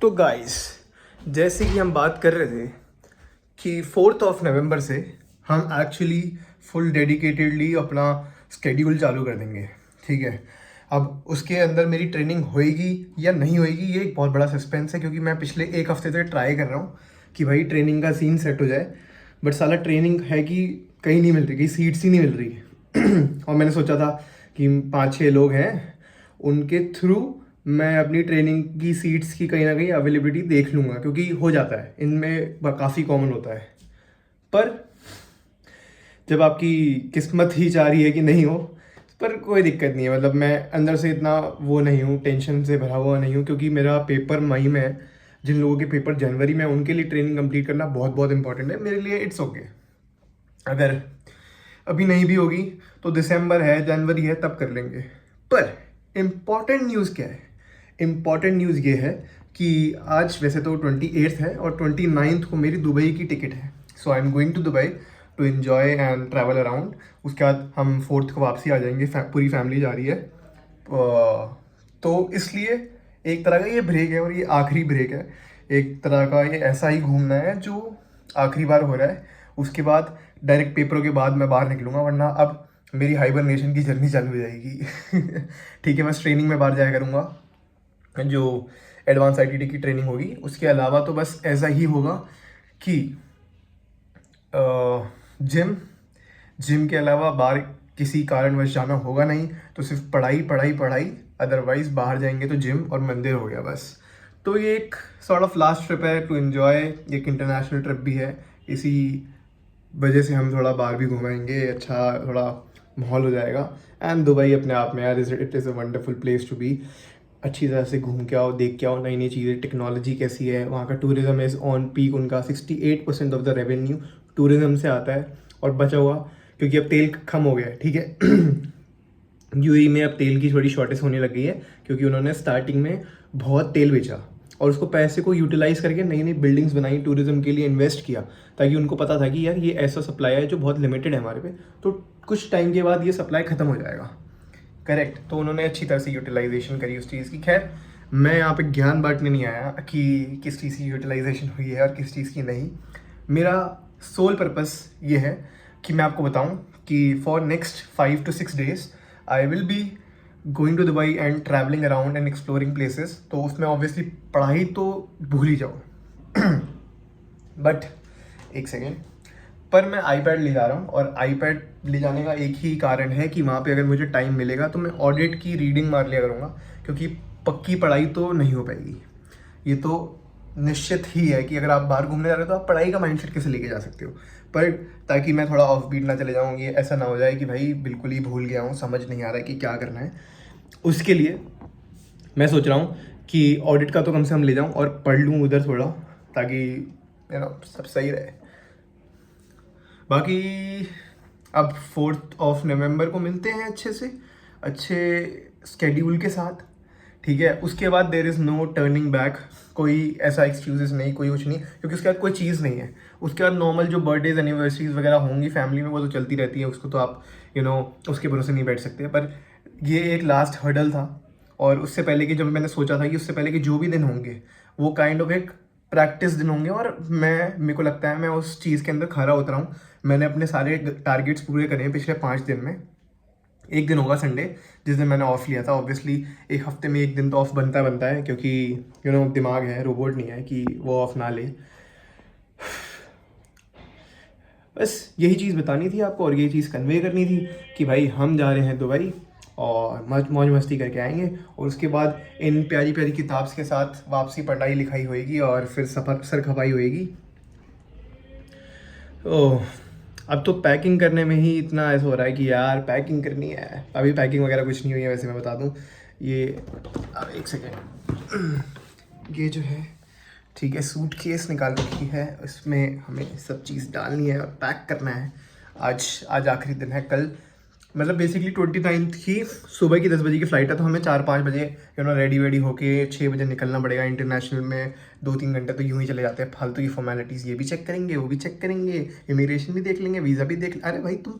तो गाइस, जैसे कि हम बात कर रहे थे कि 4 नवंबर से हम एक्चुअली फुल डेडिकेटेडली अपना स्केड्यूल चालू कर देंगे। ठीक है, अब उसके अंदर मेरी ट्रेनिंग होएगी या नहीं होएगी ये एक बहुत बड़ा सस्पेंस है, क्योंकि मैं पिछले एक हफ्ते से ट्राई कर रहा हूँ कि भाई ट्रेनिंग का सीन सेट हो जाए। बट साला ट्रेनिंग है कि कहीं नहीं मिल रही, कहीं सीट्स ही नहीं मिल रही। और मैंने सोचा था कि 5-6 लोग हैं, उनके थ्रू मैं अपनी ट्रेनिंग की सीट्स की कहीं ना कहीं अवेलेबिलिटी देख लूँगा, क्योंकि हो जाता है, इनमें काफ़ी कॉमन होता है। पर जब आपकी किस्मत ही चाह रही है कि नहीं हो, पर कोई दिक्कत नहीं है। मतलब मैं अंदर से इतना वो नहीं हूँ, टेंशन से भरा हुआ नहीं हूँ, क्योंकि मेरा पेपर मई में है। जिन लोगों के पेपर जनवरी में, उनके लिए ट्रेनिंग कंप्लीट करना बहुत बहुत इंपॉर्टेंट है। मेरे लिए इट्स ओके। अगर अभी नहीं भी होगी तो दिसंबर है, जनवरी है, तब कर लेंगे। पर इम्पॉर्टेंट न्यूज़ क्या है? इम्पॉर्टेंट न्यूज़ ये है कि आज वैसे तो 28 है और 29 को मेरी दुबई की टिकट है। So I am going to Dubai to enjoy and travel around. उसके बाद हम 4 को वापसी आ जाएंगे, पूरी फैमिली जा रही है। तो इसलिए एक तरह का ये ब्रेक है, और ये आखिरी ब्रेक है। एक तरह का ये ऐसा ही घूमना है जो आखिरी बार हो रहा है। उसके बाद डायरेक्ट पेपरों के बाद मैं बाहर निकलूँगा, वरना अब मेरी हाइबरनेशन की जर्नी चालू हो जाएगी। ठीक है, मैं ट्रेनिंग में बाहर जाया करूँगा, जो एडवांस आईटीटी की ट्रेनिंग होगी। उसके अलावा तो बस ऐसा ही होगा कि जिम जिम के अलावा बाहर किसी कारणवश जाना होगा नहीं, तो सिर्फ पढ़ाई पढ़ाई पढ़ाई। अदरवाइज बाहर जाएंगे तो जिम और मंदिर हो गया बस। तो ये एक सॉर्ट ऑफ लास्ट ट्रिप है टू एंजॉय, एक इंटरनेशनल ट्रिप भी है। इसी वजह से हम थोड़ा बाहर भी घुमाएंगे, अच्छा थोड़ा माहौल हो जाएगा। एंड दुबई अपने आप में यार it is a wonderful place to be. अच्छी तरह से घूम के आओ, देख के आओ नई नई चीज़ें, टेक्नोलॉजी कैसी है वहाँ का। टूरिज़्म इज़ ऑन पीक, उनका 68% ऑफ द रेवेन्यू टूरिज़्म से आता है। और बचा हुआ, क्योंकि अब तेल कम हो गया है, ठीक है। यूएई में अब तेल की थोड़ी शॉर्टेज होने लग गई है, क्योंकि उन्होंने स्टार्टिंग में बहुत तेल बेचा और उसको पैसे को यूटिलाइज करके नई नई बिल्डिंग्स बनाई, टूरिज्म के लिए इन्वेस्ट किया, ताकि उनको पता था कि यार ये ऐसा सप्लाई है जो बहुत लिमिटेड है हमारे पे, तो कुछ टाइम के बाद ये सप्लाई खत्म हो जाएगा। करेक्ट, तो उन्होंने अच्छी तरह से यूटिलाइजेशन करी उस चीज़ की। खैर, मैं यहाँ पे ज्ञान बांटने नहीं आया कि किस चीज़ की यूटिलाइजेशन हुई है और किस चीज़ की नहीं। मेरा सोल पर्पस ये है कि मैं आपको बताऊँ कि for next 5 to 6 days I will be going to Dubai and travelling around and exploring places. तो उसमें ऑब्वियसली पढ़ाई तो भूल ही जाओ। बट एक सेकेंड, पर मैं आईपैड ले जा रहा हूँ, और आईपैड ले जाने का एक ही कारण है कि वहाँ पे अगर मुझे टाइम मिलेगा तो मैं ऑडिट की रीडिंग मार लिया करूँगा, क्योंकि पक्की पढ़ाई तो नहीं हो पाएगी। ये तो निश्चित ही है कि अगर आप बाहर घूमने जा रहे हो तो आप पढ़ाई का माइंडसेट कैसे लेके जा सकते हो। पर ताकि मैं थोड़ा ऑफ बीट ना चले जाऊँ, ये ऐसा ना हो जाए कि भाई बिल्कुल ही भूल गया हूँ, समझ नहीं आ रहा है कि क्या करना है। उसके लिए मैं सोच रहा हूँ कि ऑडिट का तो कम से कम ले जाऊँ और पढ़ लूँ उधर थोड़ा, ताकि सब सही रहे। बाकी अब 4 नवंबर को मिलते हैं अच्छे से, अच्छे स्केड्यूल के साथ। ठीक है, उसके बाद there is no turning back. कोई ऐसा एक्सक्यूजेस नहीं, कोई कुछ नहीं, क्योंकि उसके बाद कोई चीज़ नहीं है। उसके बाद नॉर्मल जो बर्थडेज एनिवर्सरीज वगैरह होंगी फैमिली में, वो तो चलती रहती है, उसको तो आप उसके भरोसे नहीं बैठ सकते। पर ये एक लास्ट हर्डल था, और उससे पहले कि, जब मैंने सोचा था कि उससे पहले कि जो भी दिन होंगे वो काइंड ऑफ एक प्रैक्टिस दिन होंगे, और मेरे को लगता है मैं उस चीज़ के अंदर खरा उतरा हूँ। मैंने अपने सारे टारगेट्स पूरे करे हैं पिछले 5 दिन में। एक दिन होगा संडे, जिस दिन मैंने ऑफ लिया था। ऑब्वियसली एक हफ्ते में एक दिन तो ऑफ बनता है, क्योंकि दिमाग है, रोबोट नहीं है कि वो ऑफ ना ले। बस यही चीज़ बतानी थी आपको, और यही चीज़ कन्वे करनी थी कि भाई हम जा रहे हैं दुबई और मौज मस्ती करके आएंगे, और उसके बाद इन प्यारी प्यारी किताब के साथ वापसी पढ़ाई लिखाई होएगी, और फिर सफ़र सर खपाई होएगी। ओह, अब तो पैकिंग करने में ही इतना ऐसा हो रहा है कि यार पैकिंग करनी है। अभी पैकिंग वगैरह कुछ नहीं हुई है, वैसे मैं बता दूं। ये अब एक सेकेंड, ये जो है, ठीक है, सूटकेस निकाल रखी है, इसमें हमें सब चीज़ डालनी है और पैक करना है। आज आखिरी दिन है। कल मतलब बेसिकली 29 की सुबह की 10 बजे की फ़्लाइट है, तो हमें 4-5 बजे रेडी वेडी होके 6 बजे निकलना पड़ेगा। इंटरनेशनल में 2-3 घंटे तो यूं ही चले जाते हैं, फालतू की फॉर्मेलिटीज़, ये भी चेक करेंगे, वो भी चेक करेंगे, इमिग्रेशन भी देख लेंगे, वीज़ा भी देख। अरे भाई तुम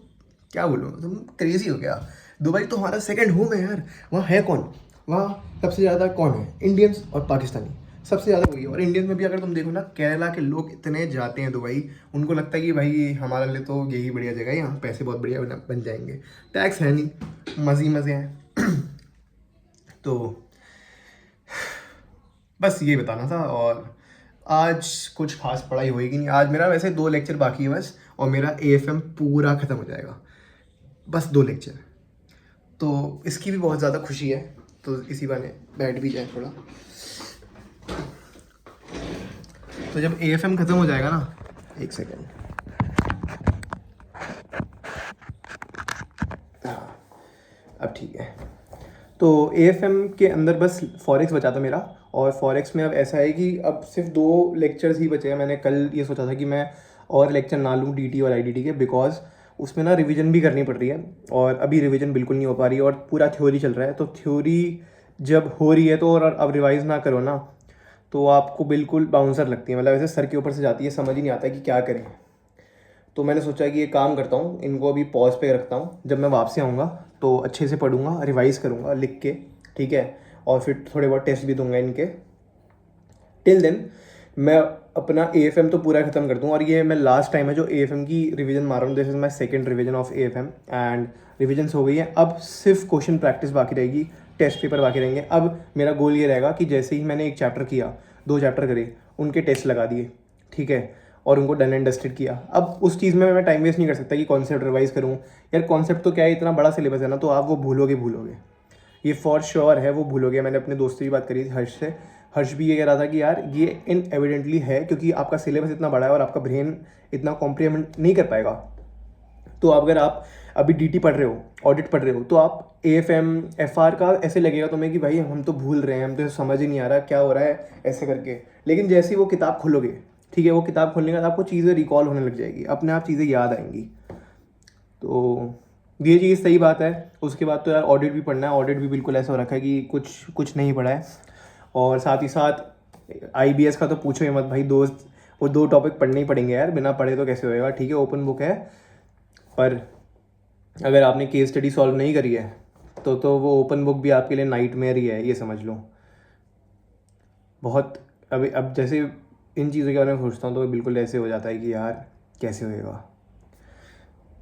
क्या बोलो, तुम क्रेजी हो गया। दुबई तो हमारा सेकंड होम है यार। वहाँ है कौन? वहाँ सबसे ज़्यादा कौन है? इंडियंस और पाकिस्तानी। सबसे ज़्यादा वही है। और इंडियन में भी अगर तुम देखो ना, केरला के लोग इतने जाते हैं दुबई, उनको लगता है कि भाई हमारे लिए तो यही बढ़िया जगह है, यहाँ पैसे बहुत बढ़िया बन जाएंगे, टैक्स है नहीं, मज़े ही मज़े हैं। तो बस ये बताना था। और आज कुछ खास पढ़ाई होएगी नहीं, आज मेरा वैसे 2 लेक्चर बाकी है बस, और मेरा AFM पूरा ख़त्म हो जाएगा, बस 2 लेक्चर। तो इसकी भी बहुत ज़्यादा खुशी है, तो इसी बहाने बैठ भी जाए थोड़ा। तो जब AFM ख़त्म हो जाएगा ना, एक सेकेंड, हाँ अब ठीक है। तो AFM के अंदर बस फॉरेक्स बचा था मेरा, और फॉरेक्स में अब ऐसा है कि अब सिर्फ 2 लेक्चर्स ही बचे हैं। मैंने कल ये सोचा था कि मैं और लेक्चर ना लूँ DT और IDT के, बिकॉज उसमें ना रिवीजन भी करनी पड़ रही है, और अभी रिवीजन बिल्कुल नहीं हो पा रही है, और पूरा थ्योरी चल रहा है। तो थ्योरी जब हो रही है तो और अब रिवाइज़ ना करो ना, तो आपको बिल्कुल बाउंसर लगती है, मतलब ऐसे सर के ऊपर से जाती है, समझ ही नहीं आता कि क्या करें। तो मैंने सोचा कि ये काम करता हूँ, इनको अभी पॉज पे रखता हूँ, जब मैं वापसी आऊँगा तो अच्छे से पढ़ूंगा, रिवाइज करूँगा लिख के, ठीक है, और फिर थोड़े बहुत टेस्ट भी दूंगा इनके। टिल देन मैं अपना AFM तो पूरा ख़त्म कर दूँ, और ये मैं लास्ट टाइम है जो AFM की रिवीजन मार रहा हूँ। This is my second revision of AFM, and revisions हो गई है। अब सिर्फ क्वेश्चन प्रैक्टिस बाकी रहेगी, टेस्ट पेपर बाकी रहेंगे। अब मेरा गोल ये रहेगा कि जैसे ही मैंने 1 चैप्टर किया, 2 चैप्टर करे, उनके टेस्ट लगा दिए, ठीक है, और उनको डन एंड डस्टेड किया। अब उस चीज़ में मैं टाइम वेस्ट नहीं कर सकता कि कॉन्सेप्ट रिवाइज करूँ। यार कॉन्सेप्ट तो क्या है, इतना बड़ा सिलेबस है ना, तो आप वो भूलोगे, ये फॉर श्योर है, वो भूलोगे। मैंने अपने दोस्त से भी बात करी थी, हर्ष से। हर्ष भी ये कह रहा था कि यार ये इन एविडेंटली है, क्योंकि आपका सिलेबस इतना बड़ा है और आपका ब्रेन इतना कॉम्प्रीहेंड नहीं कर पाएगा। तो अगर आप अभी DT पढ़ रहे हो, ऑडिट पढ़ रहे हो, तो आप AFM FR का ऐसे लगेगा तुम्हें कि भाई हम तो भूल रहे हैं, हम तो समझ ही नहीं आ रहा क्या हो रहा है ऐसे करके। लेकिन जैसे ही वो किताब खोलोगे, ठीक है, वो किताब खोलने के बाद आपको चीज़ें रिकॉल होने लग जाएगी, अपने आप चीज़ें याद आएंगी। तो ये चीज़ सही बात है। उसके बाद तो यार ऑडिट भी पढ़ना है, ऑडिट भी बिल्कुल ऐसा हो रखा है कि कुछ नहीं पढ़ा है। और साथ ही साथ IBS का तो पूछो ही मत भाई दोस्त, वो 2 टॉपिक पढ़ने ही पड़ेंगे यार, बिना पढ़े तो कैसे होएगा। ठीक है ओपन बुक है, पर अगर आपने केस स्टडी सॉल्व नहीं करी है तो वो ओपन बुक भी आपके लिए नाइटमेयर ही है, ये समझ लो। बहुत अब जैसे इन चीज़ों के बारे में सोचता हूँ तो बिल्कुल ऐसे हो जाता है कि यार कैसे होएगा।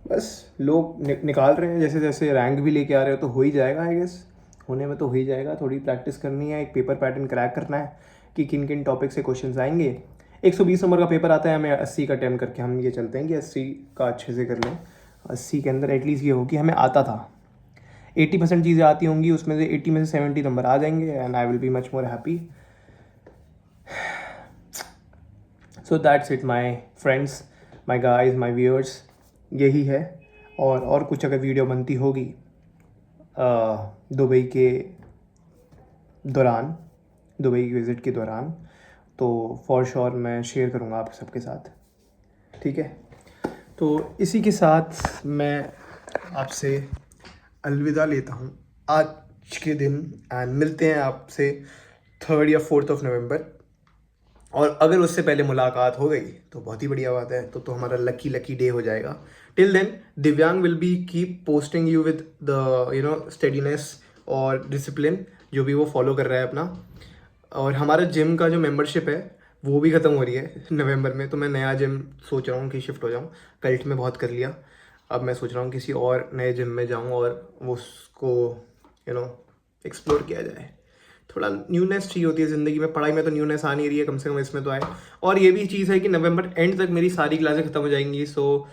बस लोग निकाल रहे हैं, जैसे जैसे रैंक भी लेके आ रहे हो तो हो ही जाएगा, आई गेस होने में तो हो ही जाएगा। थोड़ी प्रैक्टिस करनी है, एक पेपर पैटर्न क्रैक करना है कि किन किन टॉपिक से क्वेश्चन आएंगे। 120 नंबर का पेपर आता है, हमें 80 का अटेम्प्ट करके हम ये चलते हैं कि 80 का अच्छे से कर लें। 80 के अंदर एटलीस्ट ये हो कि हमें आता था, 80% चीज़ें आती होंगी, उसमें से 80 में से 70 नंबर आ जाएंगे, and I will be much more happy. So that's it my friends, my guys, my viewers, यही है। और कुछ अगर वीडियो बनती होगी दुबई के दौरान, दुबई की विज़िट के दौरान, तो फॉर श्योर मैं शेयर करूँगा आप सबके साथ, ठीक है। तो इसी के साथ मैं आपसे अलविदा लेता हूँ आज के दिन, एंड मिलते हैं आपसे 3rd या 4th ऑफ नवंबर। और अगर उससे पहले मुलाकात हो गई तो बहुत ही बढ़िया बात है, तो हमारा लकी डे हो जाएगा। टिल देन दिव्यांग will be keep posting you with the steadiness और डिसिप्लिन जो भी वो फॉलो कर रहा है अपना। और हमारा जिम का जो मेंबरशिप है वो भी ख़त्म हो रही है नवंबर में, तो मैं नया जिम सोच रहा हूँ कि शिफ्ट हो जाऊँ। कल्ट में बहुत कर लिया, अब मैं सोच रहा हूँ किसी और नए जिम में जाऊँ और वो उसको एक्सप्लोर किया जाए। थोड़ा न्यूनेस चाहिए होती है ज़िंदगी में, पढ़ाई में तो न्यूनेस आ नहीं रही है, कम से कम इसमें तो आए। और ये भी चीज़ है कि नवंबर एंड तक मेरी सारी क्लासें ख़त्म हो जाएंगी, सो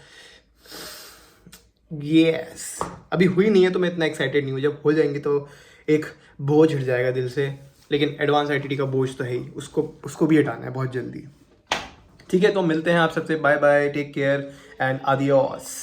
यस अभी हुई नहीं है तो मैं इतना एक्साइटेड नहीं हूँ। जब हो जाएंगी तो एक बोझ हट जाएगा दिल से, लेकिन एडवांस ITT का बोझ तो है ही, उसको भी हटाना है बहुत जल्दी। ठीक है, तो मिलते हैं आप सबसे, bye bye, take care and adios.